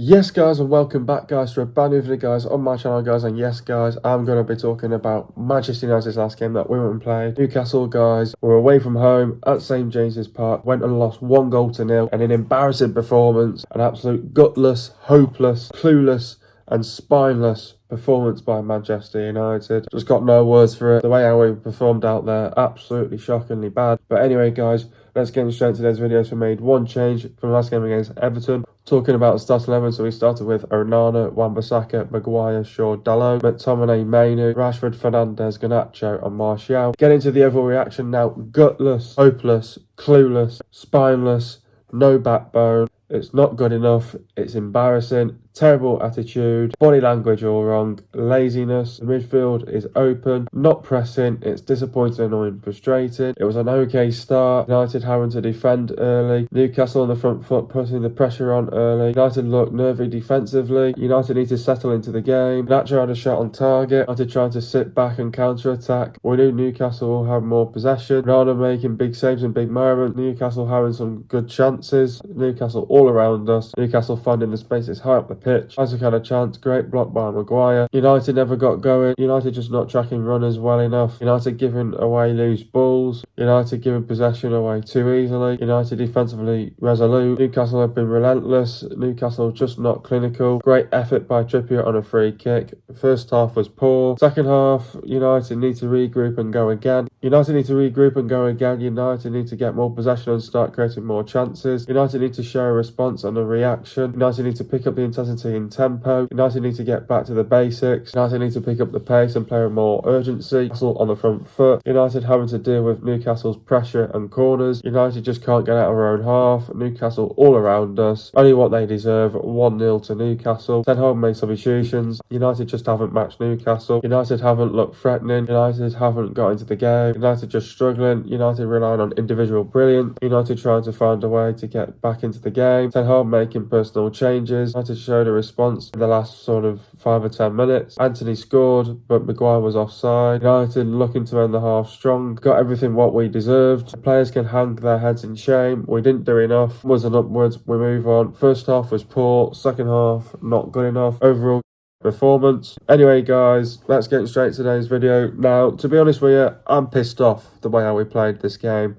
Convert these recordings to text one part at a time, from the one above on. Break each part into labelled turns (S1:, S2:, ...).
S1: Yes guys, and welcome back guys to a brand new video guys on my channel guys. And yes guys, I'm going to be talking about Manchester United's last game that we went and played. Newcastle guys were away from home at St James's Park, went and lost 1-0 and an embarrassing performance, an absolute gutless, hopeless, clueless and spineless performance by Manchester United. Just got no words for it. The way how we performed out there, absolutely shockingly bad. But anyway guys, let's get straight into today's video. So we made one change from the last game against Everton. Talking about the starting 11, so we started with Onana, Wan-Bissaka, Maguire, Shaw, Dalot, McTominay, Mainu, Rashford, Fernandes, Garnacho and Martial. Get into the overall reaction now. Gutless, hopeless, clueless, spineless, no backbone. It's not good enough. It's embarrassing. Terrible attitude. Body language all wrong. Laziness. The midfield is open. Not pressing. It's disappointing, annoying, frustrating. It was an okay start. United having to defend early. Newcastle on the front foot putting the pressure on early. United looked nervy defensively. United need to settle into the game. Nacho had a shot on target. United trying to sit back and counter-attack. We knew Newcastle will have more possession. Ronaldo making big saves and big moments. Newcastle having some good chances. Newcastle all around us. Newcastle finding the spaces high up the pitch. Isaac had a chance. Great block by Maguire. United never got going. United just not tracking runners well enough. United giving away loose balls. United giving possession away too easily. United defensively resolute. Newcastle have been relentless. Newcastle just not clinical. Great effort by Trippier on a free kick. First half was poor. Second half, United need to regroup and go again. United need to regroup and go again. United need to get more possession and start creating more chances. United need to show a response and a reaction. United need to pick up the intensity and tempo. United need to get back to the basics. United need to pick up the pace and play with more urgency. Newcastle on the front foot. United having to deal with Newcastle's pressure and corners. United just can't get out of our own half. Newcastle all around us. Only what they deserve. 1-0 to Newcastle. Ten Hag made substitutions. United just haven't matched Newcastle. United haven't looked threatening. United haven't got into the game. United just struggling. United relying on individual brilliance. United trying to find a way to get back into the game. Ten Hag making personal changes. United showed a response in the last sort of 5 or 10 minutes. Anthony scored, but Maguire was offside. United looking to end the half strong. Got everything what we deserved. The players can hang their heads in shame. We didn't do enough. Was an upwards. We move on. First half was poor. Second half, not good enough. Overall performance. Anyway guys, let's get straight to today's video. Now, to be honest with you, I'm pissed off the way how we played this game.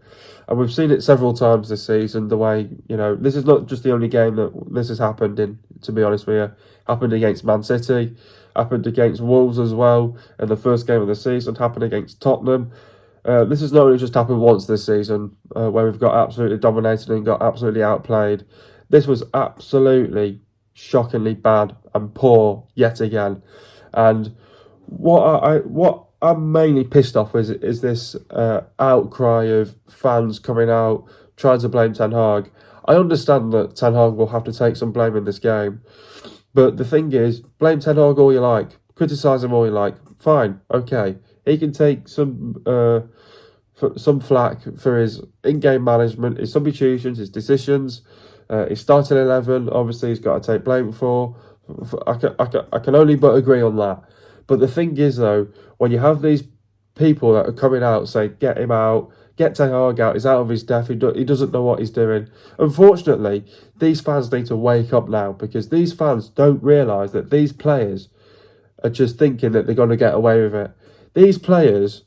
S1: And we've seen it several times this season, the way, you know, this is not just the only game that this has happened in, to be honest with you. Happened against Man City, happened against Wolves as well, in the first game of the season, happened against Tottenham. This has not only just happened once this season, where we've got absolutely dominated and got absolutely outplayed. This was absolutely shockingly bad and poor yet again. And what I'm mainly pissed off is this outcry of fans coming out trying to blame Ten Hag. I understand that Ten Hag will have to take some blame in this game, but the thing is, blame Ten Hag all you like, criticise him all you like, fine, okay. He can take some flack for his in-game management, his substitutions, his decisions. His starting 11, obviously, he's got to take blame for. I can only but agree on that. But the thing is, though, when you have these people that are coming out saying, get him out, get Ten Hag out, he's out of his depth, he doesn't know what he's doing. Unfortunately, these fans need to wake up now, because these fans don't realise that these players are just thinking that they're going to get away with it. These players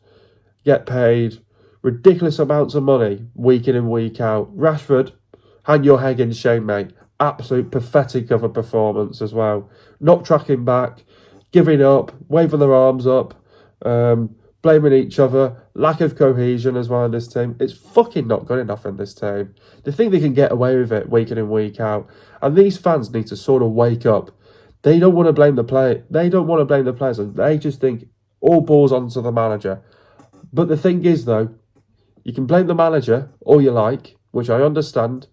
S1: get paid ridiculous amounts of money week in and week out. Rashford, hang your head in shame, mate. Absolute pathetic of a performance as well. Not tracking back, giving up, waving their arms up, blaming each other, lack of cohesion as well in this team. It's fucking not good enough in this team. They think they can get away with it week in and week out. And these fans need to sort of wake up. They don't want to blame the player. They don't want to blame the players. They just think all balls onto the manager. But the thing is, though, you can blame the manager all you like, which I understand,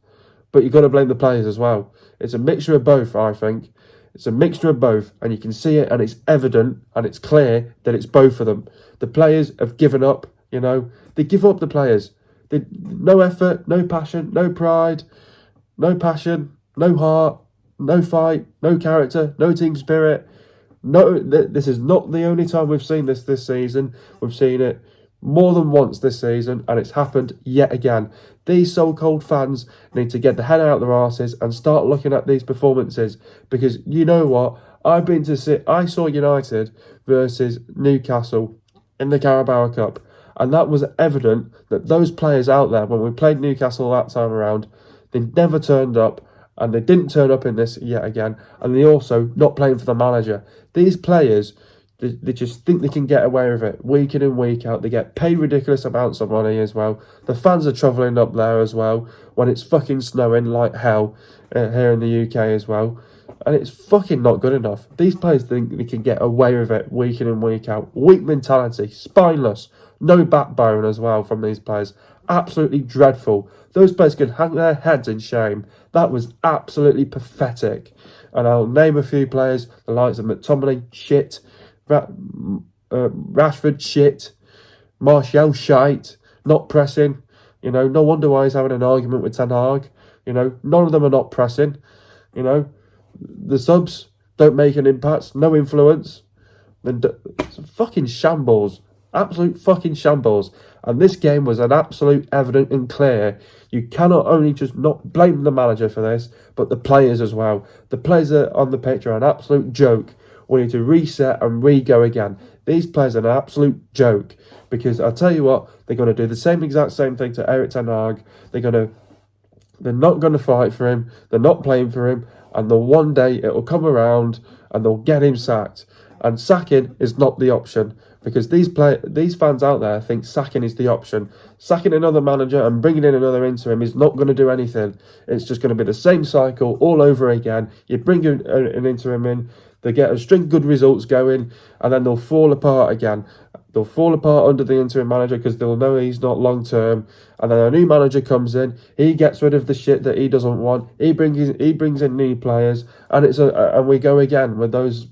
S1: but you've got to blame the players as well. It's a mixture of both, I think. It's a mixture of both, and you can see it, and it's evident, and it's clear that it's both of them. The players have given up, you know. They give up, the players. No effort, no passion, no pride, no passion, no heart, no fight, no character, no team spirit. No, this is not the only time we've seen this season. We've seen it more than once this season, and it's happened yet again. These so-called fans need to get the head out of their arses and start looking at these performances, because you know what? I saw United versus Newcastle in the Carabao Cup, and that was evident that those players out there, when we played Newcastle that time around, they never turned up, and they didn't turn up in this yet again, and they also not playing for the manager. These players, they just think they can get away with it week in and week out. They get paid ridiculous amounts of money as well. The fans are travelling up there as well when it's fucking snowing like hell here in the UK as well. And it's fucking not good enough. These players think they can get away with it week in and week out. Weak mentality, spineless, no backbone as well from these players. Absolutely dreadful. Those players can hang their heads in shame. That was absolutely pathetic. And I'll name a few players, the likes of McTominay, shit. Rashford, shit. Martial, shite. Not pressing. You know, no wonder why he's having an argument with Ten Hag. You know, none of them are not pressing. You know, the subs don't make an impact, no influence. It's fucking shambles. Absolute fucking shambles. And this game was an absolute evident and clear. You cannot only just not blame the manager for this, but the players as well. The players on the pitch are an absolute joke. We need to reset and re-go again. These players are an absolute joke. Because I'll tell you what, they're going to do the exact same thing to Erik Ten Hag. They're not going to fight for him. They're not playing for him. And the one day it'll come around and they'll get him sacked. And sacking is not the option, because these fans out there think sacking is the option. Sacking another manager and bringing in another interim is not going to do anything. It's just going to be the same cycle all over again. You bring an interim in, they get a string of good results going, and then they'll fall apart again. They'll fall apart under the interim manager because they'll know he's not long term. And then a new manager comes in. He gets rid of the shit that he doesn't want. He brings in new players, and and we go again with those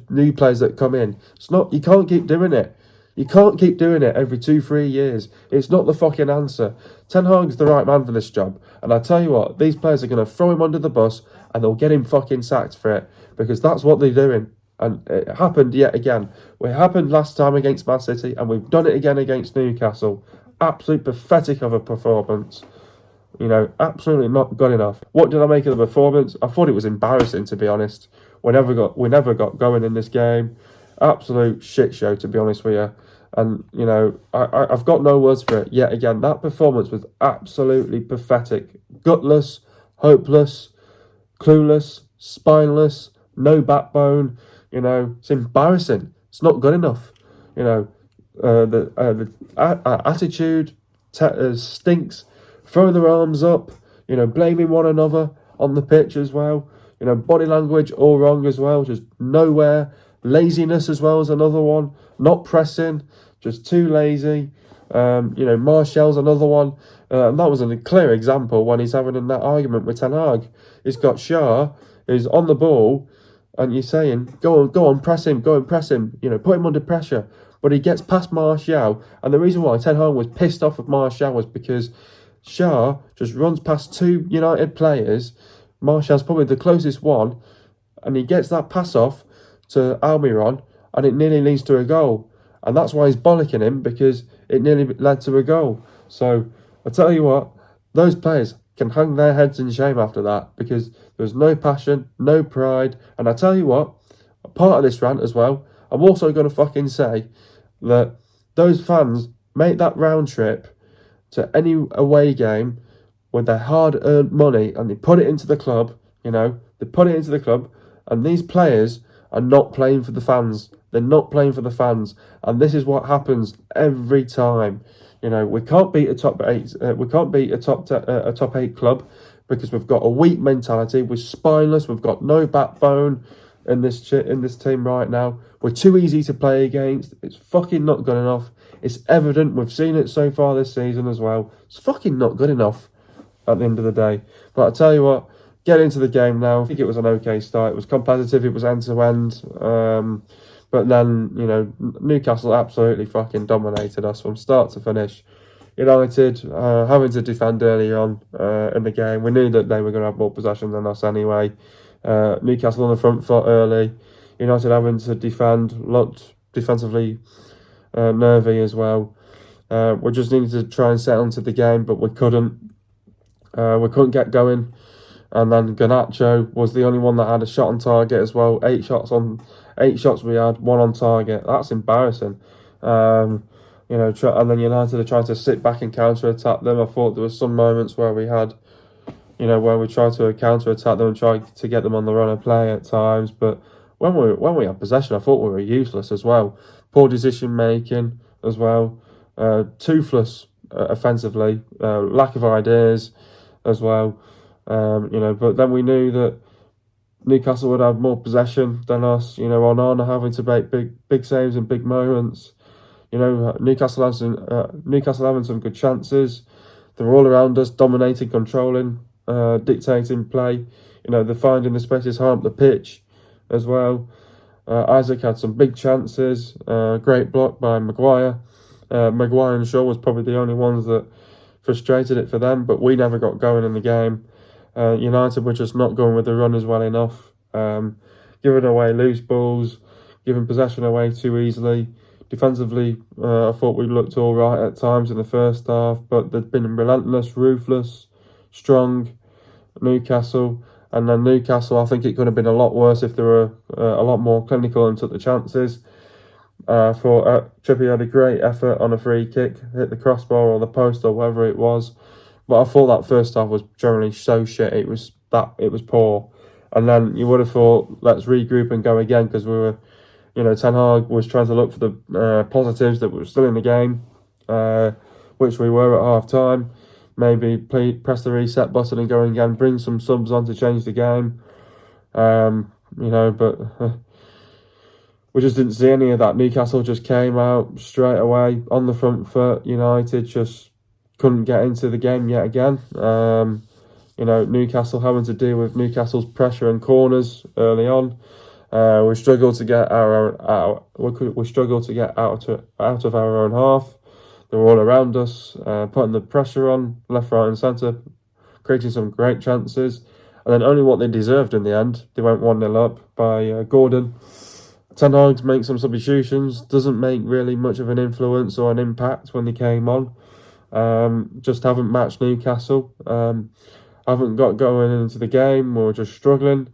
S1: new players that come in. It's not. You can't keep doing it. You can't keep doing it every 2-3 years. It's not the fucking answer. Ten Hag's the right man for this job. And I tell you what, these players are going to throw him under the bus and they'll get him fucking sacked for it, because that's what they're doing. And it happened yet again. It happened last time against Man City, and we've done it again against Newcastle. Absolute pathetic of a performance. You know, absolutely not good enough. What did I make of the performance? I thought it was embarrassing, to be honest. We never got going in this game. Absolute shit show, to be honest with you. And, you know, I've got no words for it yet again. That performance was absolutely pathetic. Gutless, hopeless, clueless, spineless, no backbone. You know, it's embarrassing. It's not good enough. You know, the attitude stinks. Throwing their arms up. You know, blaming one another on the pitch as well. You know, body language all wrong as well. Just nowhere. Laziness as well as another one. Not pressing. Just too lazy. You know, Martial's another one. And that was a clear example when he's having that argument with Ten Hag. He's got Shah, who's on the ball, and you're saying, go on, press him, go and press him. You know, put him under pressure. But he gets past Martial. And the reason why Ten Hag was pissed off with Martial was because Shah just runs past two United players. Martial's probably the closest one. And he gets that pass off to Almiron, and it nearly leads to a goal. And that's why he's bollocking him, because it nearly led to a goal. So, I tell you what, those players can hang their heads in shame after that, because there's no passion, no pride. And I tell you what, a part of this rant as well, I'm also going to fucking say that those fans make that round trip to any away game with their hard-earned money, and they put it into the club, you know, they put it into the club, and these players are not playing for the fans. They're not playing for the fans, and this is what happens every time. You know, we can't beat a top eight. We can't beat a top 8 club because we've got a weak mentality. We're spineless. We've got no backbone in this team right now. We're too easy to play against. It's fucking not good enough. It's evident. We've seen it so far this season as well. It's fucking not good enough at the end of the day. But I tell you what, get into the game now. I think it was an okay start. It was competitive. It was end to end. But then, you know, Newcastle absolutely fucking dominated us from start to finish. United having to defend early on in the game. We knew that they were going to have more possession than us anyway. Newcastle on the front foot early. United having to defend, looked defensively nervy as well. We just needed to try and settle into the game, but we couldn't. We couldn't get going. And then Garnacho was the only one that had a shot on target as well. 8 shots we had, 1 on target. That's embarrassing. And then United are trying to sit back and counter attack them. I thought there was some moments where we had, where we tried to counter attack them and tried to get them on the run of play at times. But when we had possession, I thought we were useless as well. Poor decision making as well. Toothless offensively. Lack of ideas as well. But then we knew that Newcastle would have more possession than us. Onana having to make big saves in big moments. Newcastle having some good chances. They were all around us, dominating, controlling, dictating play. They're finding the spaces high up the pitch as well. Isaac had some big chances. Great block by Maguire. Maguire and Shaw was probably the only ones that frustrated it for them, but we never got going in the game. United were just not going with the runners well enough, giving away loose balls, giving possession away too easily. Defensively, I thought we looked all right at times in the first half, but they've been relentless, ruthless, strong, Newcastle. And then Newcastle, I think it could have been a lot worse if they were a lot more clinical and took the chances. Trippier had a great effort on a free kick, hit the crossbar or the post or whatever it was. But I thought that first half was generally so shit. It was poor. And then you would have thought, let's regroup and go again, because we were, Ten Hag was trying to look for the positives that were still in the game, which we were at half time. Maybe press the reset button and go again, bring some subs on to change the game. But we just didn't see any of that. Newcastle just came out straight away on the front foot. United just couldn't get into the game yet again. Newcastle having to deal with Newcastle's pressure and corners early on. We struggled to get out of our own half. They were all around us, putting the pressure on left, right, and centre, creating some great chances. And then only what they deserved in the end. They went 1-0 up by Gordon. Ten Hag makes some substitutions, doesn't make really much of an influence or an impact when they came on. Just haven't matched Newcastle. Haven't got going into the game. We're just struggling.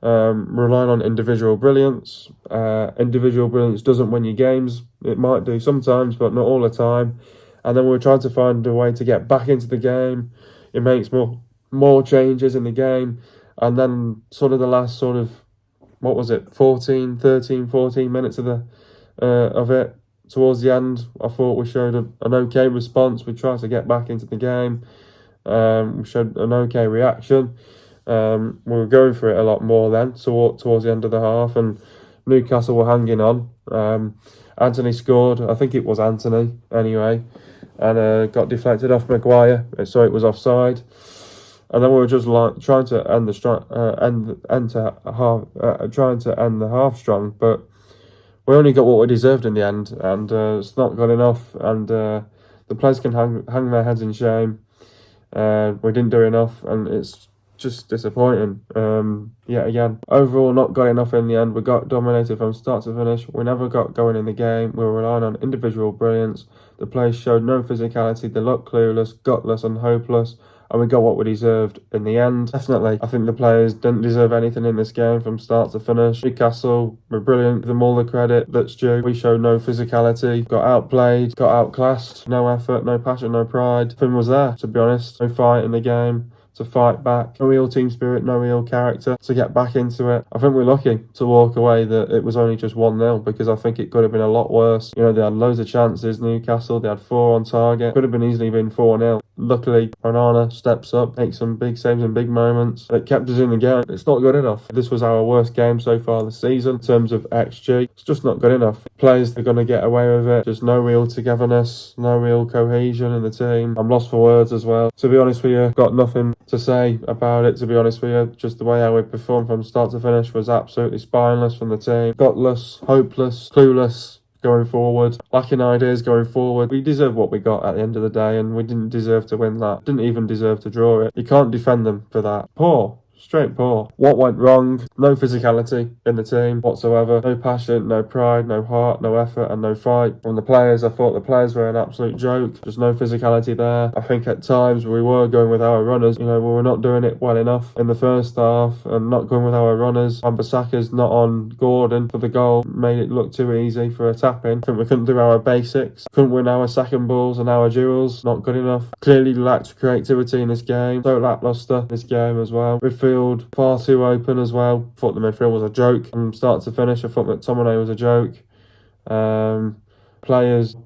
S1: Relying on individual brilliance. Individual brilliance doesn't win you games. It might do sometimes, but not all the time. And then we're trying to find a way to get back into the game. It makes more changes in the game. And then sort of the last 14 minutes of it. Towards the end, I thought we showed an okay response. We tried to get back into the game. We showed an okay reaction. We were going for it a lot more then, towards the end of the half, and Newcastle were hanging on. Anthony scored, I think it was Anthony anyway, and got deflected off Maguire, so it was offside. And then we were just trying to end the half strong, but we only got what we deserved in the end, and it's not good enough. And the players can hang their heads in shame. We didn't do enough, and it's just disappointing yet again. Overall, not got enough in the end. We got dominated from start to finish. We never got going in the game. We were relying on individual brilliance. The players showed no physicality. They looked clueless, gutless and hopeless. And we got what we deserved in the end. Definitely, I think the players didn't deserve anything in this game from start to finish. Newcastle were brilliant. Give them all the credit that's due. We showed no physicality, got outplayed, got outclassed. No effort, no passion, no pride. Nothing was there, to be honest. No fight in the game to fight back. No real team spirit, no real character to get back into it. I think we're lucky to walk away that it was only just 1-0, because I think it could have been a lot worse. They had loads of chances, Newcastle. They had 4 on target. Could have been easily been 4-0. Luckily, Onana steps up, makes some big saves in big moments. It kept us in the game. It's not good enough. This was our worst game so far this season in terms of XG. It's just not good enough. Players are going to get away with it. Just no real togetherness, no real cohesion in the team. I'm lost for words as well. To be honest with you, got nothing to say about it, to be honest with you. Just the way how we performed from start to finish was absolutely spineless from the team. Gutless, hopeless, clueless going forward, lacking ideas going forward. We deserve what we got at the end of the day, and we didn't deserve to win that. Didn't even deserve to draw it. You can't defend them for that. Poor Straight poor. What went wrong? No physicality in the team whatsoever. No passion, no pride, no heart, no effort, and no fight. From the players, I thought the players were an absolute joke. Just no physicality there. I think at times we were going with our runners. We were not doing it well enough in the first half and not going with our runners. Wan-Bissaka's not on Gordon for the goal. Made it look too easy for a tap-in. I think we couldn't do our basics. Couldn't win our second balls and our duels. Not good enough. Clearly lacked creativity in this game. So lackluster this game as well. Midfield far too open as well. Thought the midfield was a joke from start to finish. I thought McTominay was a joke. Players,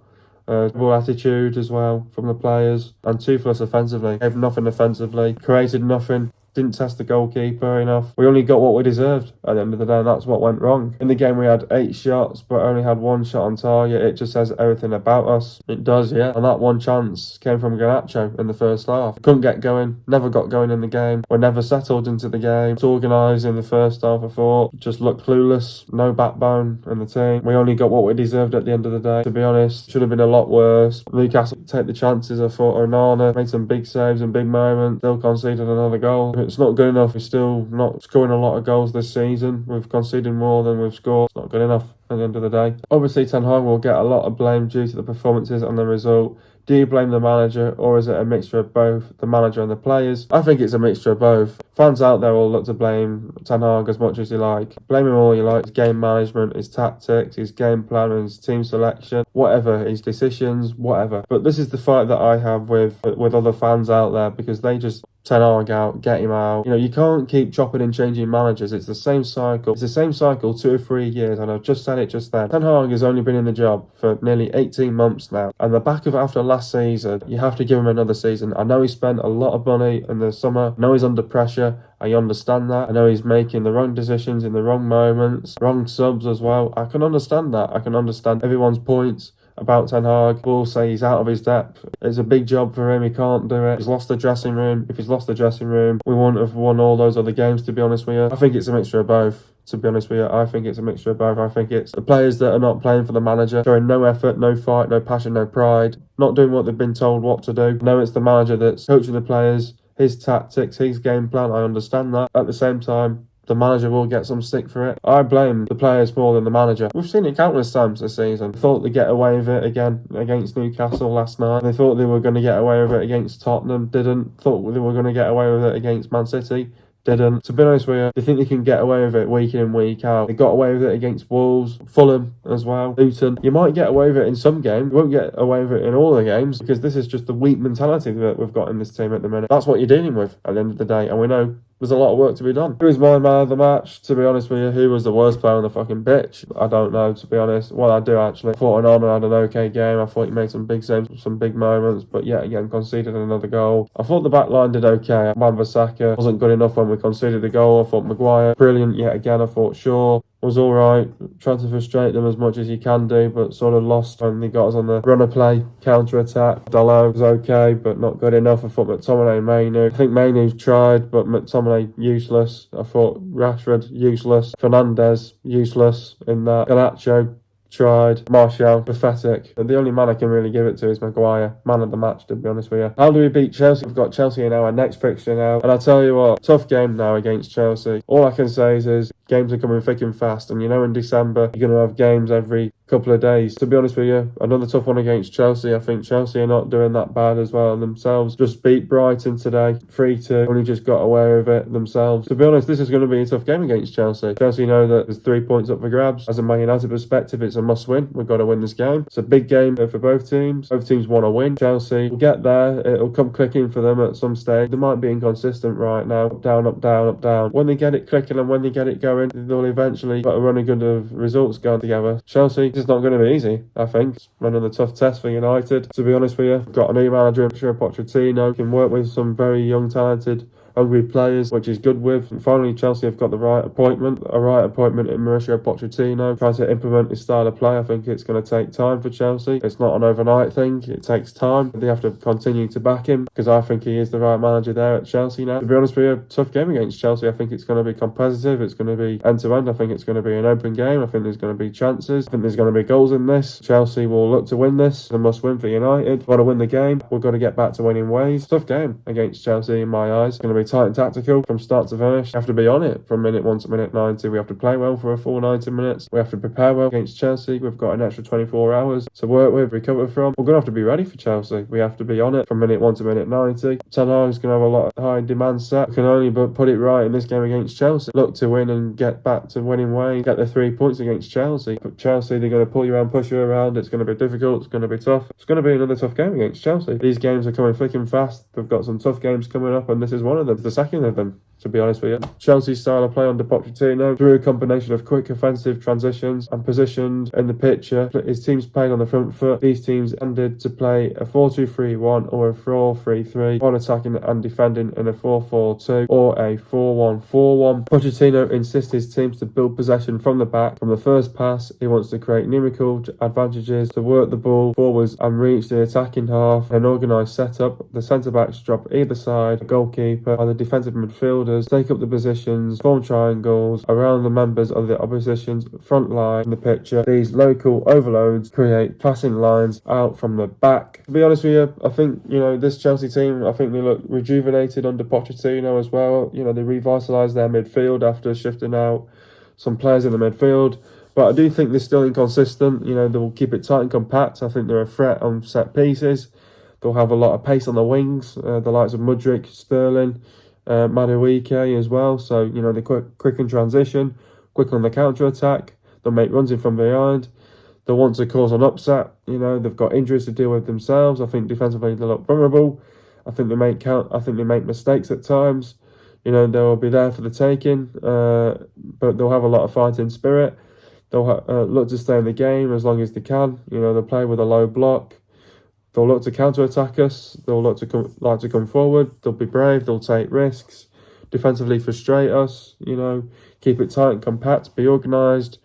S1: poor attitude as well from the players, and toothless offensively. Gave nothing offensively, created nothing. Didn't test the goalkeeper enough. We only got what we deserved at the end of the day, and that's what went wrong. In the game, we had 8 shots, but only had 1 shot on target. It just says everything about us. It does, yeah. And that one chance came from Garnacho in the first half. Couldn't get going, never got going in the game. We're never settled into the game. It's organised in the first half, I thought. Just looked clueless, no backbone in the team. We only got what we deserved at the end of the day, to be honest. Should have been a lot worse. Newcastle take the chances. I thought Onana made some big saves and big moments. Still conceded another goal. It's not good enough. We're still not scoring a lot of goals this season. We've conceded more than we've scored. It's not good enough at the end of the day. Obviously, Ten Hag will get a lot of blame due to the performances and the result. Do you blame the manager, or is it a mixture of both, the manager and the players? I think it's a mixture of both. Fans out there will look to blame Ten Hag as much as you like. Blame him all you like. His game management, his tactics, his game plan, his team selection, whatever, his decisions, whatever. But this is the fight that I have with other fans out there, because they just Ten Hag out, get him out. You can't keep chopping and changing managers. It's the same cycle. It's the same cycle 2 or 3 years, and I've just said it just then. Ten Hag has only been in the job for nearly 18 months now, and the back of after last season, you have to give him another season. I know he spent a lot of money in the summer. I know he's under pressure. I understand that. I know he's making the wrong decisions in the wrong moments, wrong subs as well. I can understand that. I can understand everyone's points about Ten Hag. We'll say he's out of his depth. It's a big job for him. He can't do it. He's lost the dressing room. If he's lost the dressing room, we wouldn't have won all those other games, to be honest with you. I think it's a mixture of both. To be honest with you, I think it's a mixture of both. I think it's the players that are not playing for the manager, showing no effort, no fight, no passion, no pride, not doing what they've been told what to do. No, it's the manager that's coaching the players, his tactics, his game plan. I understand that. At the same time, the manager will get some stick for it. I blame the players more than the manager. We've seen it countless times this season. Thought they'd get away with it again against Newcastle last night. They thought they were going to get away with it against Tottenham. Didn't. Thought they were going to get away with it against Man City. Didn't. To be honest with you, they think they can get away with it week in, week out. They got away with it against Wolves, Fulham as well, Luton. You might get away with it in some games. You won't get away with it in all the games, because this is just the weak mentality that we've got in this team at the minute. That's what you're dealing with at the end of the day, and we know there's a lot of work to be done. Who was my man of the match? To be honest with you, who was the worst player on the fucking pitch? I don't know, to be honest. Well, I do actually. I thought Onana had an okay game. I thought he made some big saves, some big moments, but yet again conceded another goal. I thought the back line did okay. Wan-Bissaka wasn't good enough when we conceded the goal. I thought Maguire, brilliant yet again. I thought Shaw was all right. Tried to frustrate them as much as you can do, but sort of lost when they got us on the runner play, counter-attack. Dalot was okay, but not good enough. I thought McTominay and Mainu. I think Mainu's tried, but McTominay useless. I thought Rashford useless. Fernandes useless in that. Garnacho tried. Martial, pathetic. And the only man I can really give it to is Maguire. Man of the match, to be honest with you. How do we beat Chelsea? We've got Chelsea in our next fixture now. And I tell you what, tough game now against Chelsea. All I can say is games are coming thick and fast. And in December, you're going to have games every couple of days. To be honest with you, another tough one against Chelsea. I think Chelsea are not doing that bad as well themselves. Just beat Brighton today, 3-2. Only just got away with it themselves. To be honest, this is going to be a tough game against Chelsea. Chelsea know that there's 3 points up for grabs. As a Man United perspective, it's a must win. We've got to win this game. It's a big game for both teams. Both teams want to win. Chelsea will get there. It'll come clicking for them at some stage. They might be inconsistent right now. Up, down, up, down, up, down. When they get it clicking and when they get it going, they'll eventually got a running good of results going together. Chelsea, it's not going to be easy, I think. It's another tough test for United. To be honest with you, got a new manager, Mauricio Pochettino. Can work with some very young, talented, hungry players, which is good with. And finally, Chelsea have got the right appointment in Mauricio Pochettino. Trying to implement his style of play. I think it's going to take time for Chelsea. It's not an overnight thing. It takes time. They have to continue to back him, because I think he is the right manager there at Chelsea now. To be honest with you, tough game against Chelsea. I think it's going to be competitive. It's going to be end-to-end. I think it's going to be an open game. I think there's going to be chances. I think there's going to be goals in this. Chelsea will look to win this. It's a must-win for United. Want to win the game. We've got to get back to winning ways. Tough game against Chelsea in my eyes. It's going to be to be tight and tactical from start to finish. We have to be on it from minute 1 to minute 90. We have to play well for a full 90 minutes. We have to prepare well against Chelsea. We've got an extra 24 hours to work with, recover from. We're going to have to be ready for Chelsea. We have to be on it from minute 1 to minute 90. Ten Hag's going to have a lot of high demand set. We can only but put it right in this game against Chelsea. Look to win and get back to winning ways. Get the 3 points against Chelsea. But Chelsea, they're going to pull you around, push you around. It's going to be difficult. It's going to be tough. It's going to be another tough game against Chelsea. These games are coming thick and fast. They've got some tough games coming up, and this is one of them. The second of them, to be honest with you. Chelsea's style of play under Pochettino, through a combination of quick offensive transitions and positioned in the picture, his teams played on the front foot. These teams tended to play a 4-2-3-1 or a 4-3-3, one attacking and defending in a 4-4-2 or a 4-1-4-1. Pochettino insists his teams to build possession from the back. From the first pass, he wants to create numerical advantages, to work the ball forwards and reach the attacking half. An organised setup, the centre-backs drop either side, the goalkeeper or the defensive midfielders take up the positions, form triangles around the members of the opposition's front line in the picture. These local overloads create passing lines out from the back. To be honest with you, I think, this Chelsea team, I think they look rejuvenated under Pochettino as well. They revitalised their midfield after shifting out some players in the midfield. But I do think they're still inconsistent. They'll keep it tight and compact. I think they're a threat on set pieces. They'll have a lot of pace on the wings, the likes of Mudryk, Sterling, Madueke as well. So, they're quick in transition, quick on the counter-attack. They'll make runs in from behind. They'll want to cause an upset. They've got injuries to deal with themselves. I think defensively they look vulnerable. I think they make mistakes at times. They'll be there for the taking, but they'll have a lot of fighting spirit. They'll look to stay in the game as long as they can. They'll play with a low block. They'll look to counter-attack us. They'll look to come forward. They'll be brave. They'll take risks. Defensively frustrate us. Keep it tight and compact. Be organised.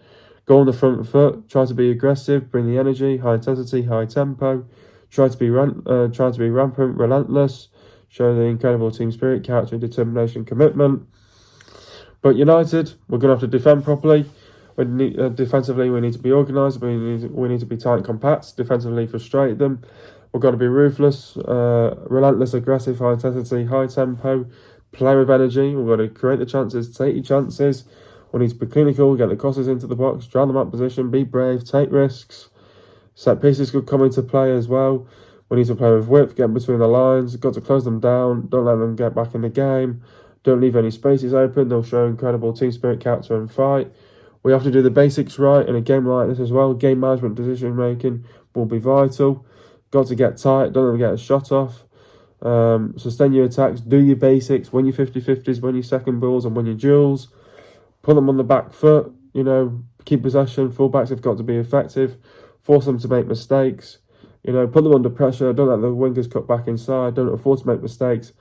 S1: Go on the front foot. Try to be aggressive. Bring the energy. High intensity. High tempo. Try to be rampant. Relentless. Show the incredible team spirit, character, determination, commitment. But United, we're going to have to defend properly. Defensively, we need to be organised. We need to be tight and compact. Defensively, frustrate them. We've got to be ruthless, relentless, aggressive, high intensity, high tempo, play with energy. We've got to create the chances, take your chances. We need to be clinical, get the crosses into the box, drown them out position, be brave, take risks. Set pieces could come into play as well. We need to play with width, get between the lines. Got to close them down. Don't let them get back in the game. Don't leave any spaces open. They'll show incredible team spirit, character and fight. We have to do the basics right in a game like this as well. Game management, decision making will be vital. Got to get tight, don't let them get a shot off. Sustain your attacks, do your basics, win your 50-50s, win your second balls and win your duels. Put them on the back foot, keep possession. Fullbacks have got to be effective. Force them to make mistakes. Put them under pressure. Don't let the wingers cut back inside. Don't afford to make mistakes.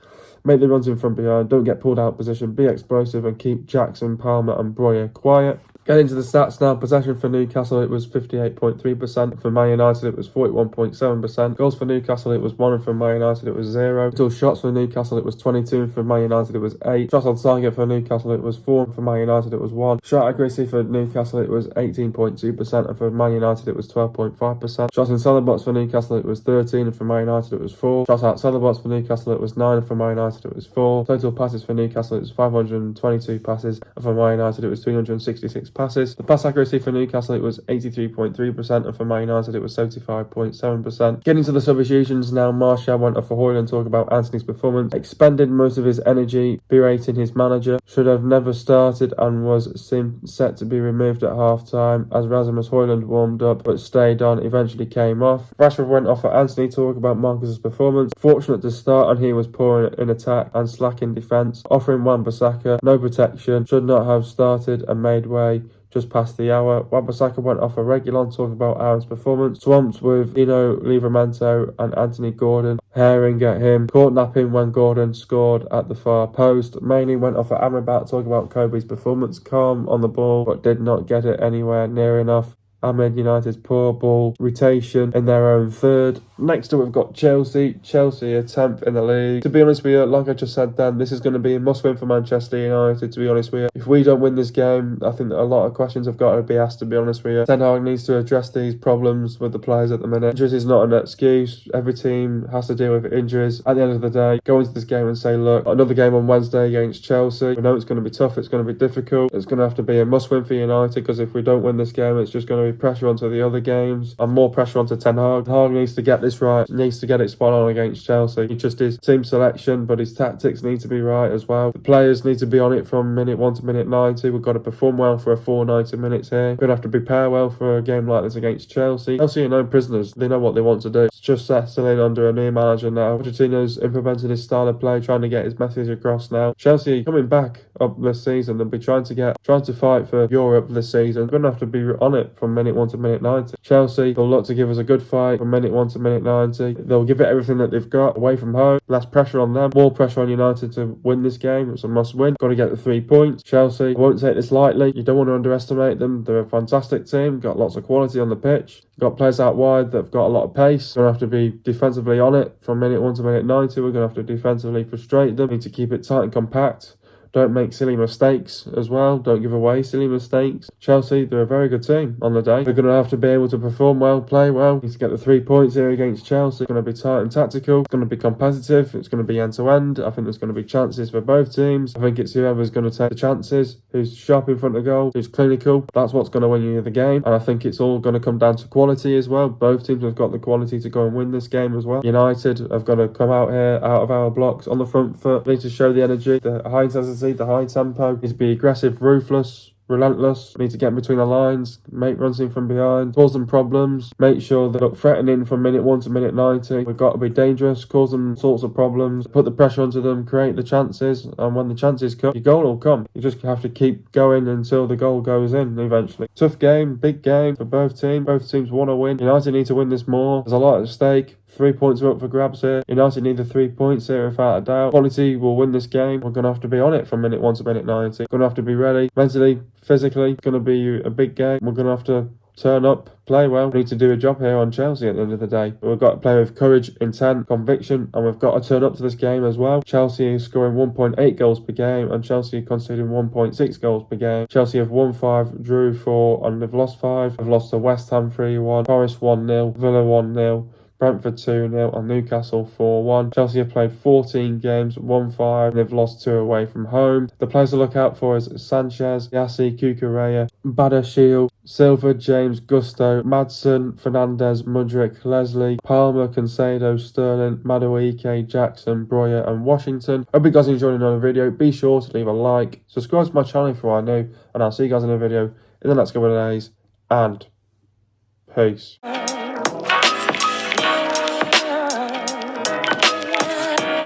S1: Make the runs in from behind. Don't get pulled out of position. Be explosive and keep Jackson, Palmer and Breuer quiet. Getting into the stats now. Possession for Newcastle, it was 58.3%. For Man United, it was 41.7%. Goals for Newcastle, it was 1. And for Man United, it was 0. Total shots for Newcastle, it was 22. And for Man United, it was 8. Shots on target for Newcastle, it was 4. And for Man United, it was 1. Shot accuracy for Newcastle, it was 18.2%. And for Man United, it was 12.5%. Shots inside the box for Newcastle, it was 13. And for Man United, it was 4. Shots outside the box for Newcastle, it was 9. And for Man United, it was 4. Total passes for Newcastle, it was 522 passes. And for Man United, it was 366 passes. The pass accuracy for Newcastle, it was 83.3%, and for Man United, it was 75.7%. Getting to the substitutions now, Martial went off for Højlund. Talk about Antony's performance. Expended most of his energy, berating his manager. Should have never started and was set to be removed at half-time as Rasmus Højlund warmed up, but stayed on, eventually came off. Rashford went off for Antony. Talk about Marcus's performance. Fortunate to start, and he was poor in attack and slack in defence. Offering Wan-Bissaka no protection. Should not have started and made way just past the hour. Wan-Bissaka went off a Reguilon. Talking about Aaron's performance. Swamped with Dino Livramento and Anthony Gordon herring at him. Caught napping when Gordon scored at the far post. Mainly went off at Amrabat. Talking about Kobe's performance. Calm on the ball, but did not get it anywhere near enough. Man United's poor ball rotation in their own third. Next up, we've got Chelsea. Chelsea are 10th in the league. To be honest with you, like I just said then, this is going to be a must-win for Manchester United, to be honest with you. If we don't win this game, I think that a lot of questions have got to be asked, to be honest with you. Ten Hag needs to address these problems with the players at the minute. Injuries is not an excuse. Every team has to deal with injuries. At the end of the day, go into this game and say, look, another game on Wednesday against Chelsea. We know it's going to be tough. It's going to be difficult. It's going to have to be a must-win for United, because if we don't win this game, it's just going to be pressure onto the other games and more pressure onto Ten Hag. Ten Hag needs to get this right, needs to get it spot on against Chelsea. He just his team selection, but his tactics need to be right as well. The players need to be on it from minute 1 to minute 90. We've got to perform well for a full 90 minutes here. We're going to have to prepare well for a game like this against Chelsea. Chelsea are no prisoners. They know what they want to do. It's just settling under a new manager now. Pochettino's implementing his style of play, trying to get his message across now. Chelsea coming back up this season and be trying to fight for Europe this season. We're going to have to be on it from minute 1 to minute 90. Chelsea, they'll look to give us a good fight from minute 1 to minute 90. They'll give it everything that they've got away from home. Less pressure on them. More pressure on United to win this game. It's a must win. Got to get the 3 points. Chelsea, I won't take this lightly. You don't want to underestimate them. They're a fantastic team. Got lots of quality on the pitch. Got players out wide that have got a lot of pace. Going to have to be defensively on it from minute 1 to minute 90. We're going to have to defensively frustrate them. Need to keep it tight and compact. Don't make silly mistakes as well. Don't give away silly mistakes. Chelsea, they're a very good team on the day. They're going to have to be able to perform well, play well. Need to get the 3 points here against Chelsea. It's going to be tight and tactical. It's going to be competitive. It's going to be end-to-end. I think there's going to be chances for both teams. I think it's whoever's going to take the chances, who's sharp in front of goal, who's clinical. That's what's going to win you the game. And I think it's all going to come down to quality as well. Both teams have got the quality to go and win this game as well. United have got to come out here, out of our blocks, on the front foot. They need to show the energy, the high intensity, the high tempo. Need to be aggressive, ruthless, relentless. Need to get in between the lines, make runs in from behind, cause them problems, make sure they look threatening from minute 1 to minute 90. We've got to be dangerous, cause them sorts of problems, put the pressure onto them, create the chances, and when the chances come, your goal will come. You just have to keep going until the goal goes in eventually. Tough game, big game for both teams. Both teams want to win. United need to win this more. There's a lot at stake. 3 points are up for grabs here. United need the 3 points here without a doubt. Quality will win this game. We're going to have to be on it from minute 1 to minute 90. Going to have to be ready mentally, physically. It's going to be a big game. We're going to have to turn up, play well. We need to do a job here on Chelsea at the end of the day. We've got to play with courage, intent, conviction, and we've got to turn up to this game as well. Chelsea is scoring 1.8 goals per game, and Chelsea conceding 1.6 goals per game. Chelsea have won 5, drew 4, and they've lost 5. They've lost to West Ham 3-1, Forest 1-0, Villa 1-0. Brentford 2-0 and Newcastle 4-1. Chelsea have played 14 games, won 5, and they've lost 2 away from home. The players to look out for is Sanchez, Yassi, Kukureya, Badiashile, Silva, James, Gusto, Madsen, Fernandez, Mudryk, Leslie, Palmer, Cancedo, Sterling, Madueke, Jackson, Breuer and Washington. Hope you guys enjoyed another video. Be sure to leave a like, subscribe to my channel if you are new, and I'll see you guys in a video in the next couple of days, and peace.